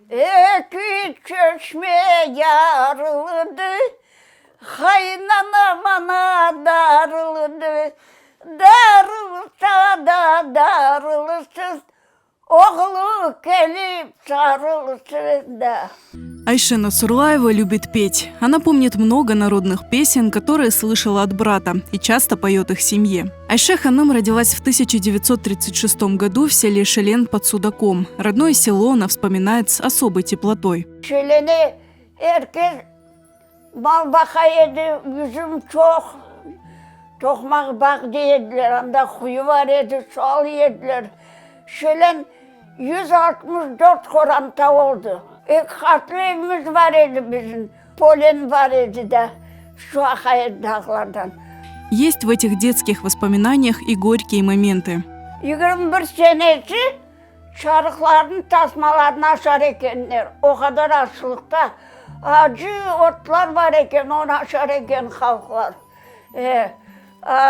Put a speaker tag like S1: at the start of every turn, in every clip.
S1: İki çeşme yarıldı, kaynana bana darıldı. Darılsa da darılsın, oğlu gelip sarılsın da.
S2: Айшена Сурлаева любит петь. Она помнит много народных песен, которые слышала от брата, и часто поет их семье. Айше Ханым родилась в 1936 году в селе Шелен под Судаком. Родное село она вспоминает с особой теплотой.
S1: Şeleni herkes bal baka yedi, yüzüm çok. Tokmak bak yediler, anda huyu var yedi, sal yediler. Şelen 164 koranta oldu. Katlı evimiz var idi bizim, polen var idi de şu akayet dağlardan.
S2: Есть в этих детских воспоминаниях и горькие моменты.
S1: 21 senesi çarıkların tasmalarını aşar ekenler. O kadar açlıkta acı otlar var eken, onu aşar eken halklar.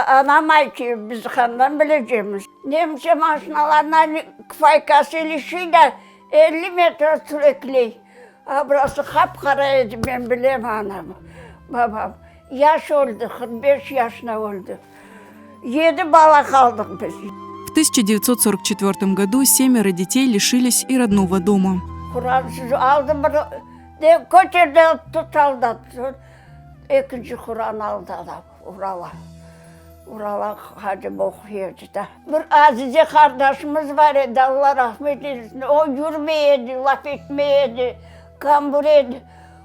S1: Anamay ki biz kandan bileceğimiz. Nemse maşinalarına faykası ilişiyle 50 metre sürekli. Burası kapkaraydı, ben bilem anamı, babam. Yaş oldu, 45 yaşına oldu. 7 bala kaldık biz.
S2: В 1944 году 7 детей лишились и родного дома.
S1: Kur'ansız aldım, köçerde tutaldı. İkinci Kur'an aldı adam, Urala. Urala hacım okuyordu da. Bir Azize kardeşimiz var idi, Allah rahmet eylesin. O yürümeyedi, laf etmeyedi, kambur edi.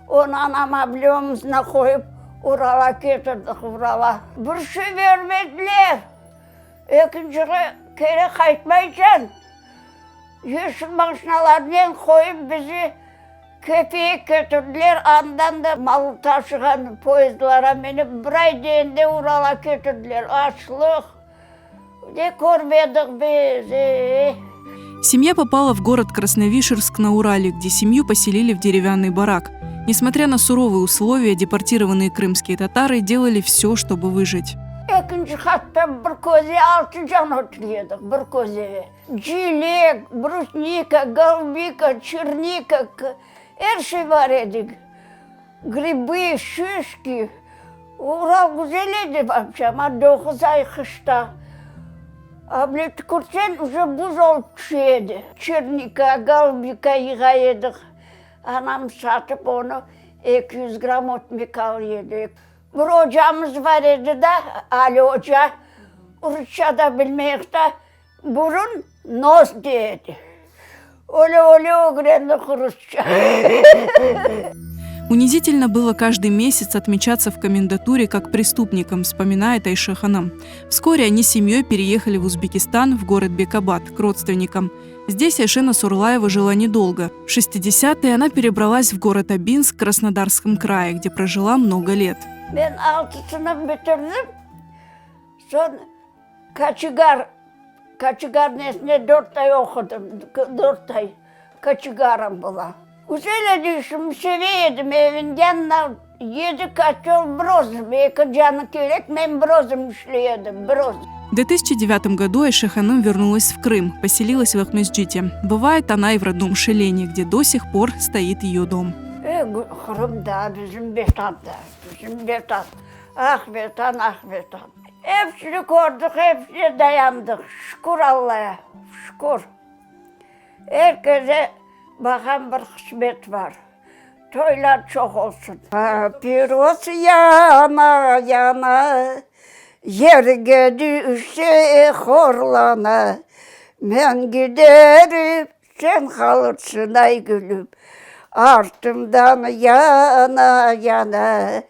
S1: Onu anama bloğumuzuna koyup Urala getirdik, Urala. Bir şey vermediler. İkinci kere kaçmayacaksın. Yeşil maşinalarından koyup bizi köpeğe götürdüler. Andan da mal taşıyan poezdlara binip bir ay deyinde Ural'a götürdüler. Açlık. Ne görmedik biz.
S2: Семья попала в город Красновишерск на Урале, где семью поселили в деревянный барак. Несмотря на суровые условия, депортированные крымские татары делали все, чтобы выжить.
S1: İkinci katta bir koze 6 can oturuyorduk, bir koze. Cilek, brusnika, galbika, çırnika, her şey var idi. Gribi, şüşki. Ural güzel idi ama 9 ay kışta. Abla tükürsen buz olup düşüyordu. Çırnika, galbika yıkayırdık. Anam satıp onu 200 gram otmik alıyordu. Bir hocamız var idi de, Ali Hoca, Rusça da bilmeyik de, burun nos dedi. Öyle öğrendik Rusça.
S2: Унизительно было каждый месяц отмечаться в комендатуре как преступником, вспоминает Айше Ханым. Вскоре они с семьей переехали в Узбекистан, в город Бекабад, к родственникам. Здесь Айшена Сурлаева жила недолго. В 60-е она перебралась в город Абинск в Краснодарском крае, где прожила много лет.
S1: Ben 6 sınıf bitirdim. Sonra Kaçıgar nesne 4 ay okudum. 4 ay Kaçıgar'ım bula. Güzel düşüm, seviyordum evin yanına. 7 kaçol brozum. 2 canı körek, ben brozum işliyordum, broz.
S2: В 2009 году Айше Ханым вернулась в Крым, поселилась в Ахмеджите. Бывает она и в родном Шелене, где до сих пор стоит ее дом.
S1: Kırım'da, bizim Betan'da, bizim Betan. Ah Betan, ah Betan. Hepsini gördük, hepsine dayandık. Şükür Allah'a, şükür. Herkese bakan bir kısmet var. Toylar çok olsun. Papiros yana yana, yerge düşse horlana. Ben giderim, sen kalırsın ay gülüm. Ardımdan yana yana.